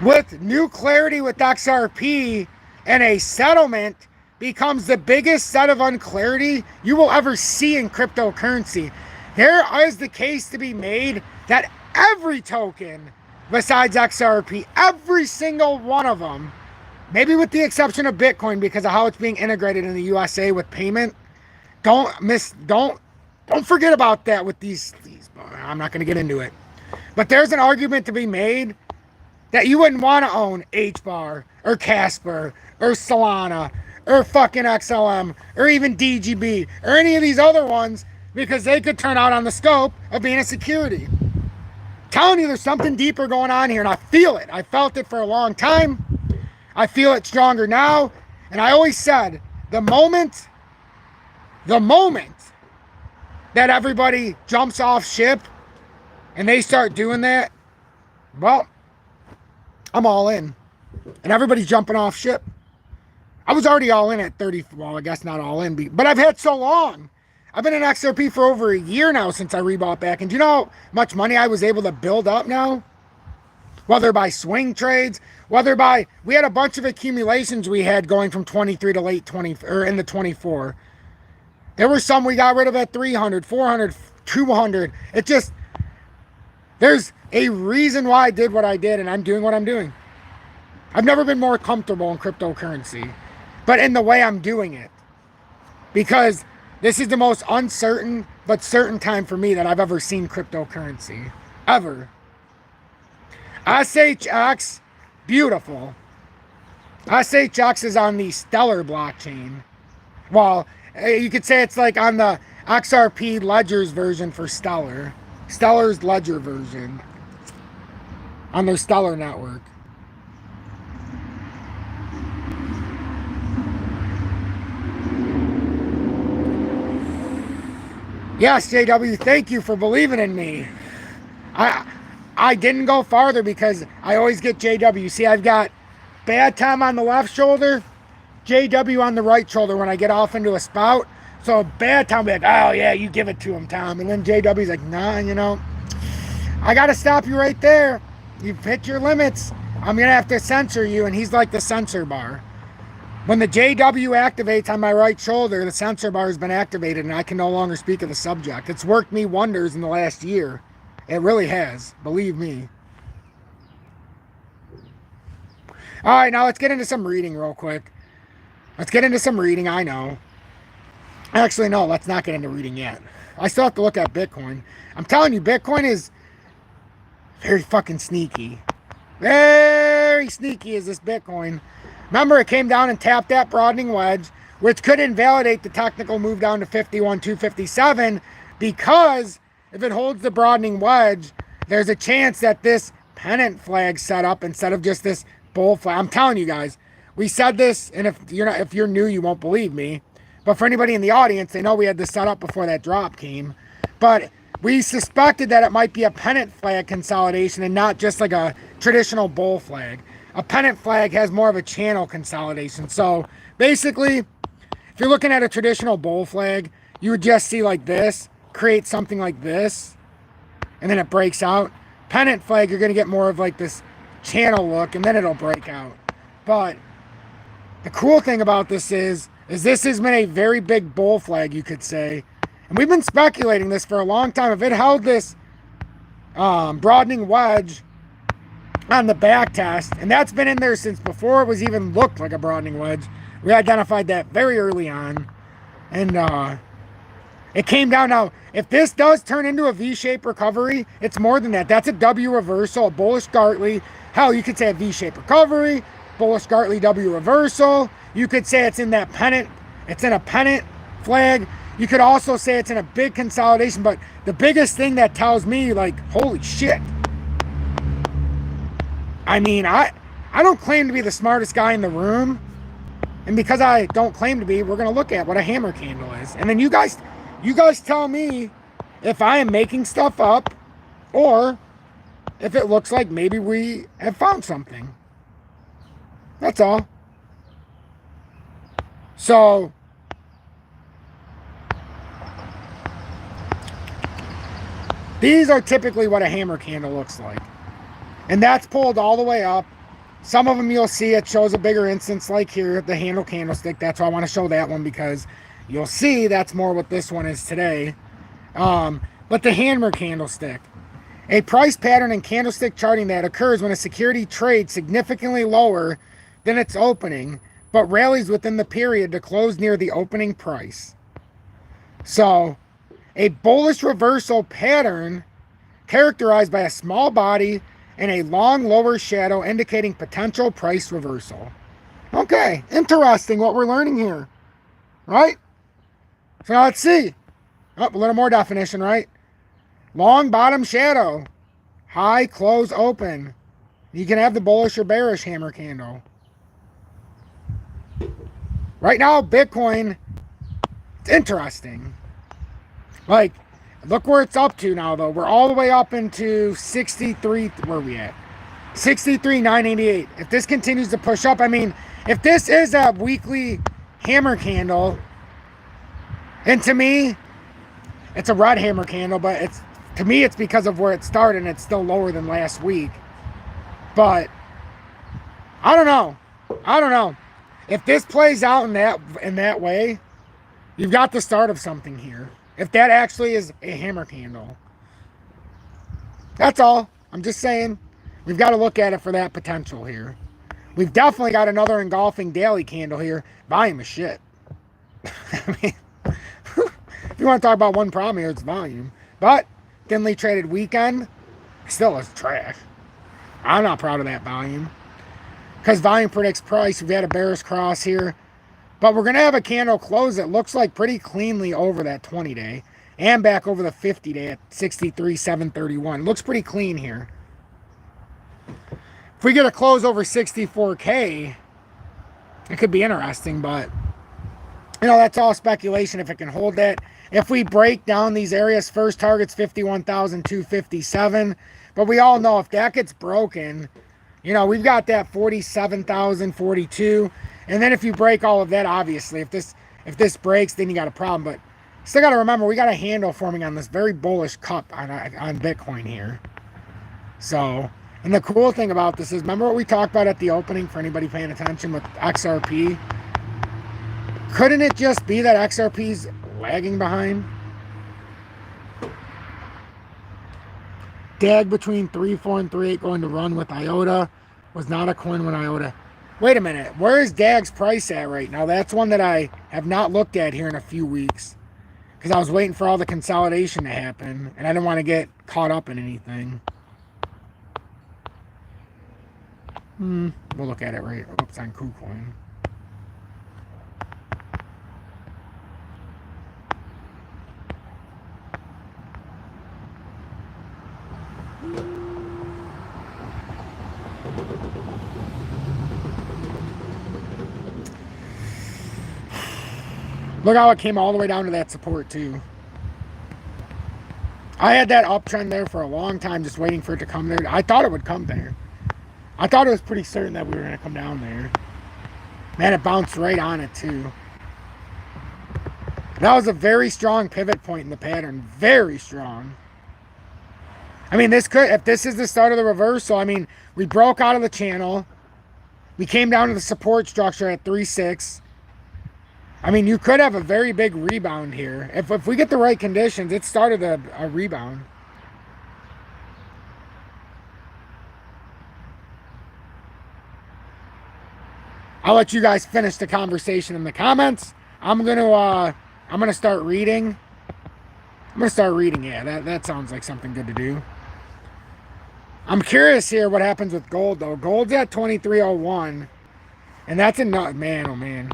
With new clarity with XRP and a settlement becomes the biggest set of unclarity you will ever see in cryptocurrency. There is the case to be made that every token besides XRP, every single one of them, maybe with the exception of Bitcoin because of how it's being integrated in the USA with payment, don't forget about that with these I'm not going to get into it. But there's an argument to be made that you wouldn't want to own HBAR or Casper or Solana or fucking XLM or even DGB or any of these other ones because they could turn out on the scope of being a security. Telling you there's something deeper going on here, and I feel it. I felt it for a long time. I feel it stronger now. And I always said, the moment that everybody jumps off ship and they start doing that, well, I'm all in. And everybody's jumping off ship. I was already all in at 30. Well, I guess not all in, but I've had so long. I've been in XRP for over a year now since I rebought back. And do you know how much money I was able to build up now? Whether by swing trades, whether by, we had a bunch of accumulations we had going from 23 to late 20, or into 24. There were some we got rid of at 300, 400, 200. It just, there's a reason why I did what I did, and I'm doing what I'm doing. I've never been more comfortable in cryptocurrency, but in the way I'm doing it. Because this is the most uncertain but certain time for me that I've ever seen cryptocurrency. Ever. SHX, beautiful. SHX is on the Stellar blockchain. Well, you could say it's like on the XRP Ledger's version for Stellar. Stellar's Ledger version. On their Stellar network. Yes, JW, thank you for believing in me. I didn't go farther because I always get JW. See, I've got Bad Time on the left shoulder, JW on the right shoulder when I get off into a spout. So bad Tom be like, oh yeah, you give it to him, Tom. And then JW's like, nah, you know, I got to stop you right there. You've hit your limits. I'm going to have to censor you. And he's like the censor bar. When the JW activates on my right shoulder, the censor bar has been activated and I can no longer speak of the subject. It's worked me wonders in the last year. It really has. Believe me. All right, now let's get into some reading real quick. Let's get into some reading, I know. Actually, no, let's not get into reading yet. I still have to look at Bitcoin. I'm telling you, Bitcoin is very fucking sneaky. Very sneaky is this Bitcoin. Remember, it came down and tapped that broadening wedge, which could invalidate the technical move down to 51,257, because if it holds the broadening wedge, there's a chance that this pennant flag set up instead of just this bull flag. I'm telling you guys, we said this, and if you're new, you won't believe me. But for anybody in the audience, they know we had this set up before that drop came. But we suspected that it might be a pennant flag consolidation and not just like a traditional bull flag. A pennant flag has more of a channel consolidation. So basically, if you're looking at a traditional bull flag, you would just see like this, create something like this, and then it breaks out. Pennant flag, you're going to get more of like this channel look, and then it'll break out. But the cool thing about this is this has been a very big bull flag, you could say. And we've been speculating this for a long time. If it held this broadening wedge on the back test, and that's been in there since before it was even looked like a broadening wedge. We identified that very early on. And it came down. Now, if this does turn into a V-shaped recovery, it's more than that. That's a W reversal, a bullish Gartley. Hell, you could say a V-shaped recovery, bullish Gartley W reversal. You could say it's in that pennant. It's in a pennant flag. You could also say it's in a big consolidation. But the biggest thing that tells me, like, holy shit. I mean, I don't claim to be the smartest guy in the room. And because I don't claim to be, we're going to look at what a hammer candle is. And then you guys tell me if I am making stuff up or if it looks like maybe we have found something. That's all. So, these are typically what a hammer candle looks like. And that's pulled all the way up. Some of them you'll see it shows a bigger instance, like here, the handle candlestick. That's why I want to show that one, because you'll see that's more what this one is today. But the hammer candlestick, a price pattern and candlestick charting that occurs when a security trades significantly lower than its opening, but rallies within the period to close near the opening price. So, a bullish reversal pattern characterized by a small body and a long lower shadow indicating potential price reversal. Okay, interesting what we're learning here, right? So now let's see. Oh, a little more definition, right? Long bottom shadow, high close open. You can have the bullish or bearish hammer candle. Right now, Bitcoin, it's interesting. Like, look where it's up to now, though. We're all the way up into 63. Where are we at? 63,988. If this continues to push up, I mean, if this is a weekly hammer candle, and to me, it's a red hammer candle, but to me, it's because of where it started, and it's still lower than last week. But I don't know. I don't know. If this plays out in that way, you've got the start of something here. If that actually is a hammer candle. That's all. I'm just saying. We've got to look at it for that potential here. We've definitely got another engulfing daily candle here. Volume is shit. I mean, if you want to talk about one problem here, it's volume. But thinly traded weekend still is trash. I'm not proud of that volume. Because volume predicts price. We've had a bearish cross here. But we're going to have a candle close that looks like pretty cleanly over that 20-day. And back over the 50-day at 63,731. Looks pretty clean here. If we get a close over 64K, it could be interesting. But, you know, that's all speculation if it can hold that. If we break down these areas, first target's 51,257. But we all know if that gets broken, you know, we've got that 47,042. And then if you break all of that, obviously, if If this breaks, then you got a problem. But still got to remember, we got a handle forming on this very bullish cup on Bitcoin here. So, and the cool thing about this is, remember what we talked about at the opening for anybody paying attention with XRP? Couldn't it just be that XRP's lagging behind? DAG between 3.4 and 3.8 going to run with IOTA. Was not a coin when IOTA. Wait a minute. Where is DAG's price at right now? That's one that I have not looked at here in a few weeks. Because I was waiting for all the consolidation to happen. And I didn't want to get caught up in anything. We'll look at it right. Oops, on KuCoin. Look how it came all the way down to that support too. I had that uptrend there for a long time, just waiting for it to come there. I thought it would come there. I thought it was pretty certain that we were going to come down there. Man, it bounced right on it too. That was a very strong pivot point in the pattern. Very strong. I mean, this could, if this is the start of the reversal, I mean, we broke out of the channel. We came down to the support structure at 3.6. I mean, you could have a very big rebound here. If we get the right conditions, it started a rebound. I'll let you guys finish the conversation in the comments. I'm gonna start reading. Yeah, that sounds like something good to do. I'm curious here what happens with gold though. Gold's at 23.01, and that's a nut, man. Oh man.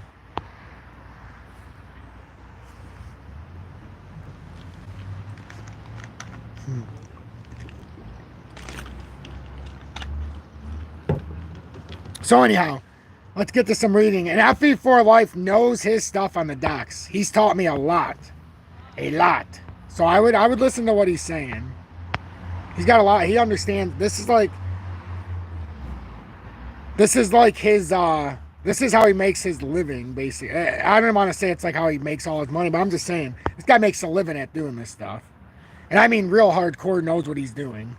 So anyhow, let's get to some reading. And FE4 Life knows his stuff on the DEX. He's taught me a lot. A lot. So I would listen to what he's saying. He's got a lot. He understands. This is like his this is how he makes his living, basically. I don't want to say it's like how he makes all his money, but I'm just saying this guy makes a living at doing this stuff. And I mean real hardcore, knows what he's doing.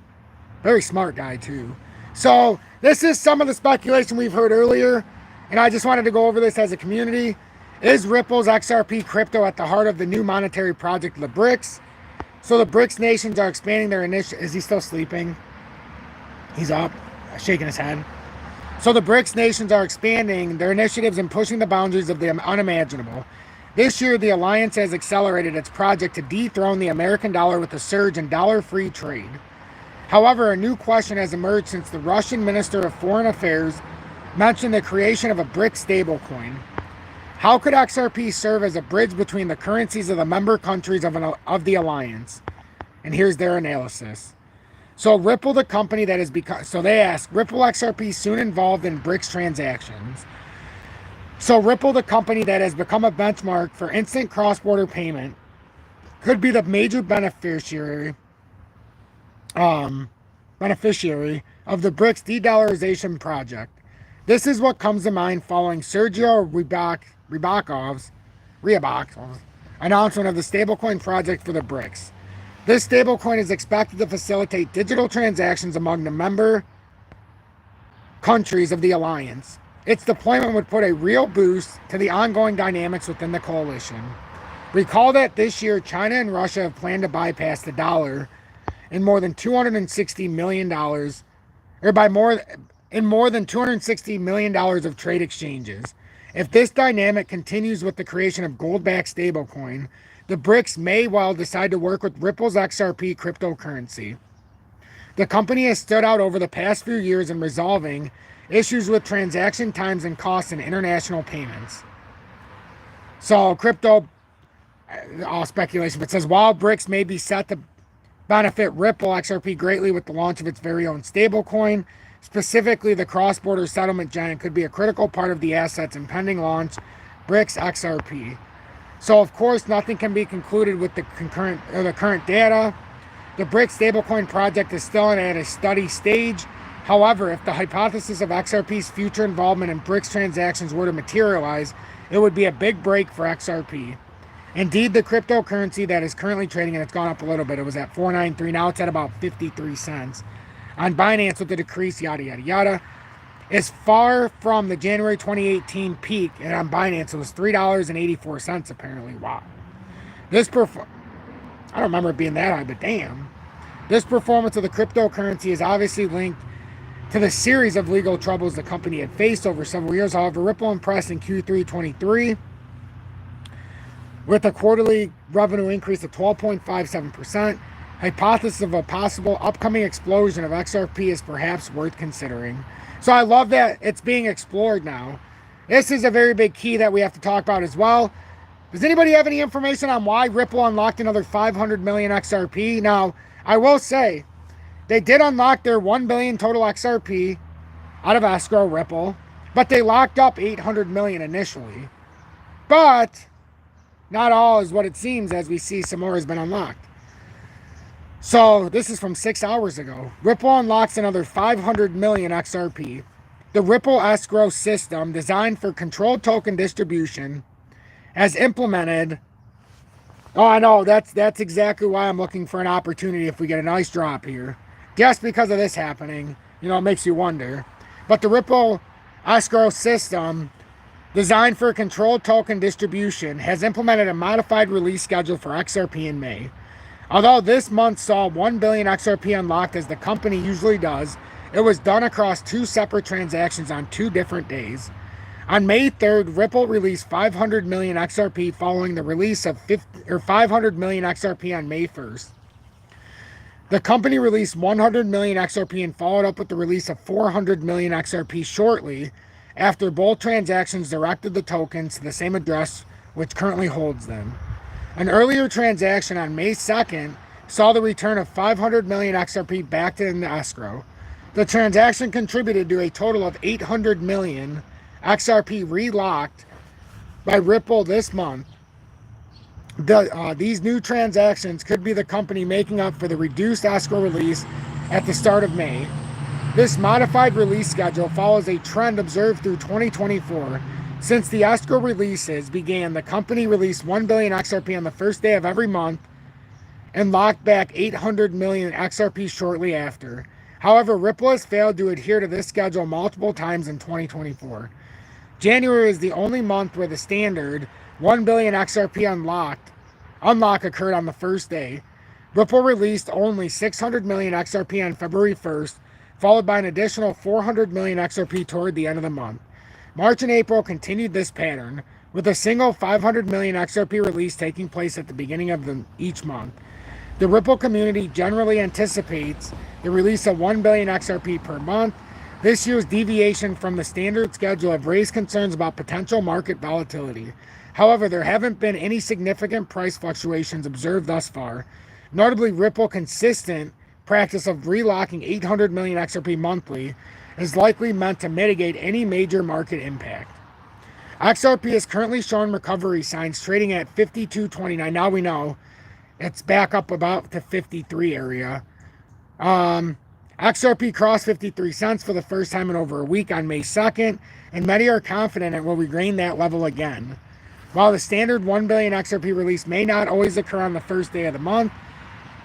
Very smart guy too. So this is some of the speculation we've heard earlier, and I just wanted to go over this as a community. Is Ripple's XRP crypto at the heart of the new monetary project, the BRICS? So the BRICS nations are expanding their initiative. Is he still sleeping? He's up, shaking his head. So the BRICS nations are expanding their initiatives and pushing the boundaries of the unimaginable. This year, the alliance has accelerated its project to dethrone the American dollar with a surge in dollar-free trade. However, a new question has emerged since the Russian Minister of Foreign Affairs mentioned the creation of a BRICS stablecoin. How could XRP serve as a bridge between the currencies of the member countries of the alliance? And here's their analysis. So Ripple, the company that has become, so they ask, Ripple XRP soon involved in BRICS transactions. So Ripple, the company that has become a benchmark for instant cross-border payment, could be the major beneficiary of the BRICS de-dollarization project. This is what comes to mind following Sergio Rybakov's announcement of the stablecoin project for the BRICS. This stablecoin is expected to facilitate digital transactions among the member countries of the alliance. Its deployment would put a real boost to the ongoing dynamics within the coalition. Recall that this year, China and Russia have planned to bypass the dollar in more than $260 million, in more than $260 million of trade exchanges. If this dynamic continues with the creation of gold-backed stablecoin, the BRICS may well decide to work with Ripple's XRP cryptocurrency. The company has stood out over the past few years in resolving issues with transaction times and costs in international payments. So crypto, all speculation, but it says while BRICS may be set to benefit Ripple XRP greatly with the launch of its very own stablecoin, specifically the cross-border settlement giant could be a critical part of the asset's impending launch, BRICS XRP. So of course nothing can be concluded with the current data. The BRICS stablecoin project is still at a study stage. However, if the hypothesis of XRP's future involvement in BRICS transactions were to materialize, it would be a big break for XRP. Indeed, the cryptocurrency that is currently trading, and it's gone up a little bit, it was at 493, now it's at about 53 cents. On Binance with the decrease, yada, yada, yada, is far from the January 2018 peak, and on Binance it was $3.84 apparently. Wow. I don't remember it being that high, but damn. This performance of the cryptocurrency is obviously linked to the series of legal troubles the company had faced over several years. However, Ripple impressed in Q3 23 with a quarterly revenue increase of 12.57%. Hypothesis of a possible upcoming explosion of XRP is perhaps worth considering. So I love that it's being explored now. This is a very big key that we have to talk about as well. Does anybody have any information on why Ripple unlocked another 500 million XRP? Now, I will say, they did unlock their 1 billion total XRP out of Escrow, Ripple, but they locked up 800 million initially. But not all is what it seems, as we see some more has been unlocked. So this is from 6 hours ago. Ripple unlocks another 500 million XRP. The Ripple Escrow system, designed for controlled token distribution, has implemented... Oh, I know, that's exactly why I'm looking for an opportunity if we get a nice drop here. Just because of this happening, you know, it makes you wonder. But the Ripple Escrow system, designed for controlled token distribution, has implemented a modified release schedule for XRP in May. Although this month saw 1 billion XRP unlocked as the company usually does, it was done across 2 separate transactions on 2 different days. On May 3rd, Ripple released 500 million XRP following the release of 500 million XRP on May 1st. The company released 100 million XRP and followed up with the release of 400 million XRP shortly after both transactions directed the tokens to the same address which currently holds them. An earlier transaction on May 2nd saw the return of 500 million XRP back to the escrow. The transaction contributed to a total of 800 million XRP relocked by Ripple this month. These new transactions could be the company making up for the reduced escrow release at the start of May. This modified release schedule follows a trend observed through 2024. Since the escrow releases began, the company released 1 billion XRP on the first day of every month and locked back 800 million XRP shortly after. However, Ripple has failed to adhere to this schedule multiple times in 2024. January is the only month where the standard 1 billion XRP unlock occurred on the first day. Ripple released only 600 million XRP on February 1st, followed by an additional 400 million XRP toward the end of the month. March and April continued this pattern, with a single 500 million XRP release taking place at the beginning of each month. The Ripple community generally anticipates the release of 1 billion XRP per month. This year's deviation from the standard schedule have raised concerns about potential market volatility. However, there haven't been any significant price fluctuations observed thus far. Notably, Ripple's consistent practice of relocking 800 million XRP monthly is likely meant to mitigate any major market impact. XRP is currently showing recovery signs, trading at 52.29. Now we know it's back up about to 53 area. XRP crossed 53 cents for the first time in over a week on May 2nd, and many are confident it will regain that level again. While the standard 1 billion XRP release may not always occur on the first day of the month,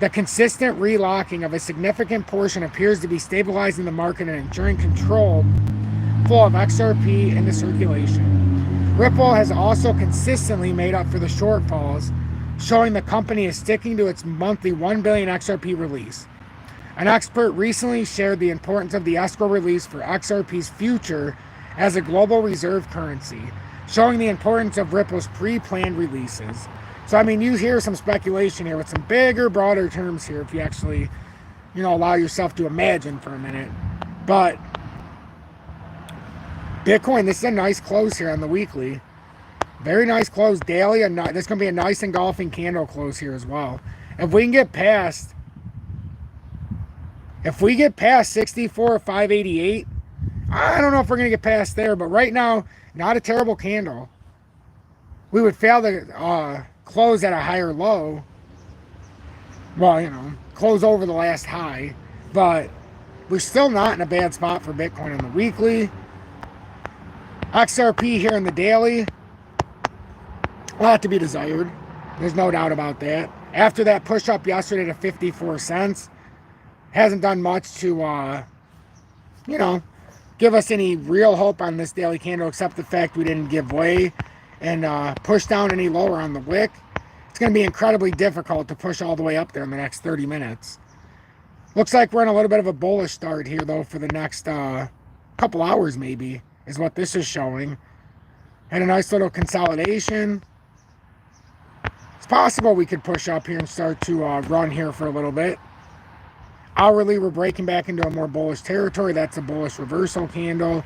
the consistent relocking of a significant portion appears to be stabilizing the market and ensuring controlled flow of XRP into circulation. Ripple has also consistently made up for the shortfalls, showing the company is sticking to its monthly 1 billion XRP release. An expert recently shared the importance of the escrow release for XRP's future as a global reserve currency, showing the importance of Ripple's pre-planned releases. So, I mean, you hear some speculation here with some bigger, broader terms here if you actually, allow yourself to imagine for a minute. But Bitcoin, this is a nice close here on the weekly. Very nice close daily. This is going to be a nice engulfing candle close here as well. If we can get past 64,588, I don't know if we're going to get past there, but right now, not a terrible candle. We would fail to close at a higher low. Well, close over the last high, but we're still not in a bad spot for Bitcoin on the weekly. XRP here in the daily. A lot to be desired. There's no doubt about that. After that push up yesterday to 54 cents, hasn't done much to, you know, give us any real hope on this daily candle, except the fact we didn't give way and push down any lower on the wick. It's going to be incredibly difficult to push all the way up there in the next 30 minutes. Looks like we're in a little bit of a bullish start here, though, for the next couple hours, maybe, is what this is showing. Had a nice little consolidation. It's possible we could push up here and start to run here for a little bit. Hourly, we're breaking back into a more bullish territory. That's a bullish reversal candle.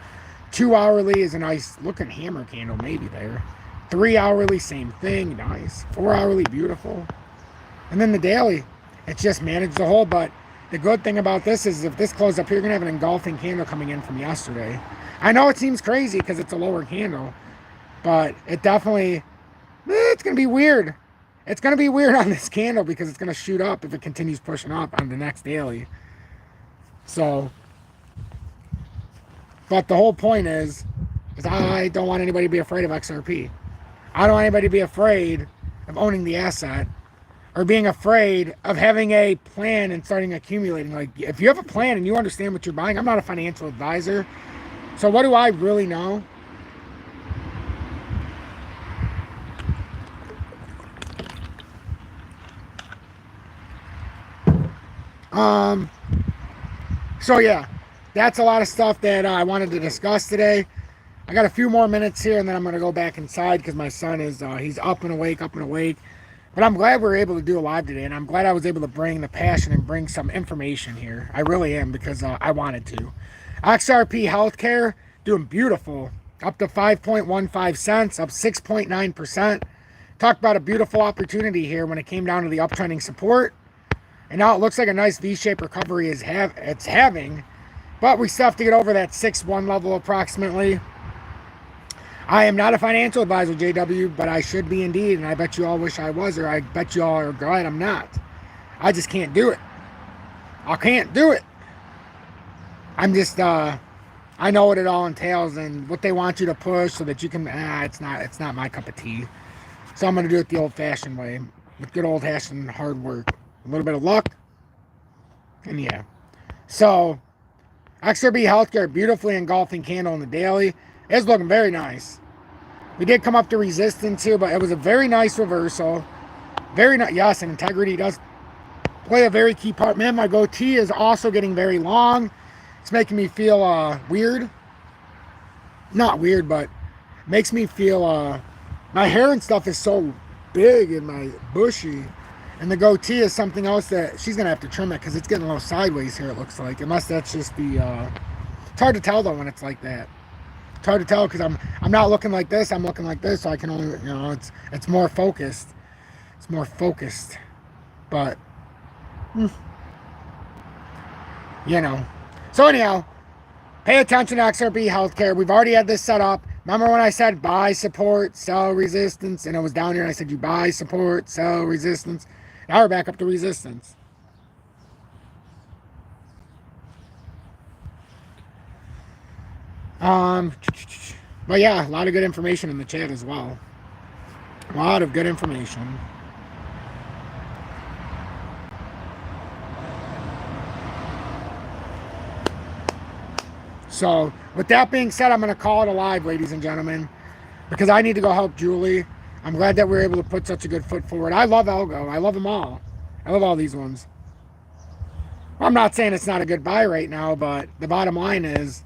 2 hourly is a nice looking hammer candle, maybe there. 3 hourly, same thing, nice. 4 hourly, beautiful. And then the daily, it's just managed the hold. But the good thing about this is if this closes up here, you're going to have an engulfing candle coming in from yesterday. I know it seems crazy because it's a lower candle, but it definitely, it's going to be weird. It's going to be weird on this candle because it's going to shoot up if it continues pushing up on the next daily. So, but the whole point is I don't want anybody to be afraid of XRP. I don't want anybody to be afraid of owning the asset or being afraid of having a plan and starting accumulating. Like, if you have a plan and you understand what you're buying, I'm not a financial advisor. So what do I really know? So yeah, that's a lot of stuff that I wanted to discuss today. I got a few more minutes here and then I'm going to go back inside because my son is, he's up and awake. But I'm glad we were able to do a live today, and I'm glad I was able to bring the passion and bring some information here. I really am, because I wanted to. XRP Healthcare, doing beautiful. Up to 5.15 cents, up 6.9%. Talk about a beautiful opportunity here when it came down to the uptrending support. And now it looks like a nice V-shaped recovery it's having. But we still have to get over that 6-1 level approximately. I am not a financial advisor, JW, but I should be indeed. And I bet you all wish I was, or I bet you all are glad I'm not. I just can't do it. I can't do it. I'm just, I know what it all entails and what they want you to push so that you can, it's not my cup of tea. So I'm going to do it the old-fashioned way, with good old-fashioned hard work. A little bit of luck, and yeah. So, XRP Healthcare, beautifully engulfing candle in the daily. It's looking very nice. We did come up to resistance here, but it was a very nice reversal. Very nice. Yes, and integrity does play a very key part. Man, my goatee is also getting very long. It's making me feel weird. Not weird, but makes me feel my hair and stuff is so big and my bushy. And the goatee is something else that she's going to have to trim it because it's getting a little sideways here, it looks like. Unless that's just the... it's hard to tell, though, when it's like that. It's hard to tell because I'm not looking like this. I'm looking like this, so I can only... You know, it's more focused. It's more focused. But... you know. So, anyhow, pay attention to XRP Healthcare. We've already had this set up. Remember when I said buy, support, sell, resistance? And it was down here and I said you buy, support, sell, resistance. Now we're back up to resistance. But yeah, a lot of good information in the chat as well. A lot of good information. So, with that being said, I'm going to call it a live, ladies and gentlemen, because I need to go help Julie. I'm glad that we're able to put such a good foot forward. I love Algo. I love them all. I love all these ones. I'm not saying it's not a good buy right now, but the bottom line is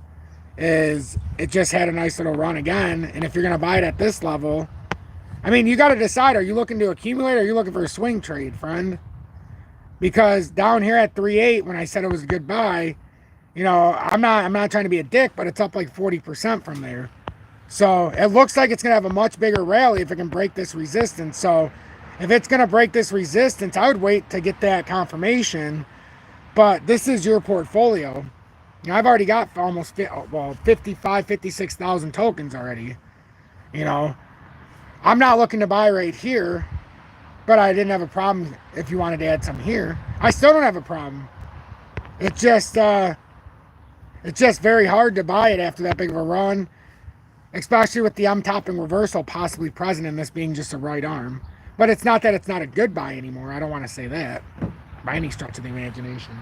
it just had a nice little run again. And if you're going to buy it at this level, I mean, you got to decide, are you looking to accumulate or are you looking for a swing trade, friend? Because down here at 3.8, when I said it was a good buy, you know, I'm not trying to be a dick, but it's up like 40% from there. So it looks like it's going to have a much bigger rally if it can break this resistance. So if it's going to break this resistance, I would wait to get that confirmation. But this is your portfolio. You know, I've already got almost 56,000 tokens already. You know, I'm not looking to buy right here, but I didn't have a problem if you wanted to add some here. I still don't have a problem. It's just very hard to buy it after that big of a run. especially with the M topping reversal possibly present in this being just a right arm. But it's not that it's not a good buy anymore. I don't want to say that by any stretch of the imagination.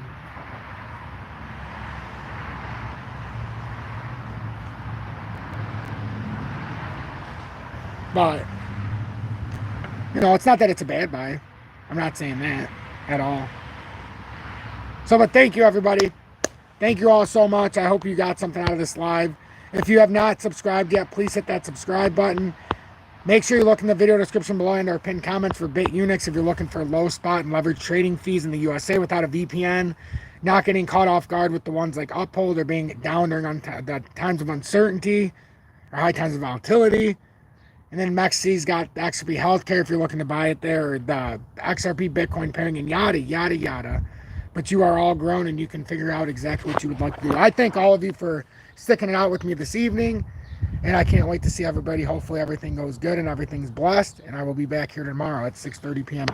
But, you know, it's not that it's a bad buy. I'm not saying that at all. So, but thank you, everybody. Thank you all so much. I hope you got something out of this live. If you have not subscribed yet, please hit that subscribe button. Make sure you look in the video description below and our pinned comments for BITUNIX if you're looking for low spot and leverage trading fees in the USA without a VPN. Not getting caught off guard with the ones like Uphold or being down during the times of uncertainty or high times of volatility. And then MEXC's got the XRP Healthcare if you're looking to buy it there, or the XRP Bitcoin pairing, and yada, yada, yada. But you are all grown and you can figure out exactly what you would like to do. I thank all of you for sticking it out with me this evening. And I can't wait to see everybody. Hopefully everything goes good and everything's blessed. And I will be back here tomorrow at 6:30 p.m.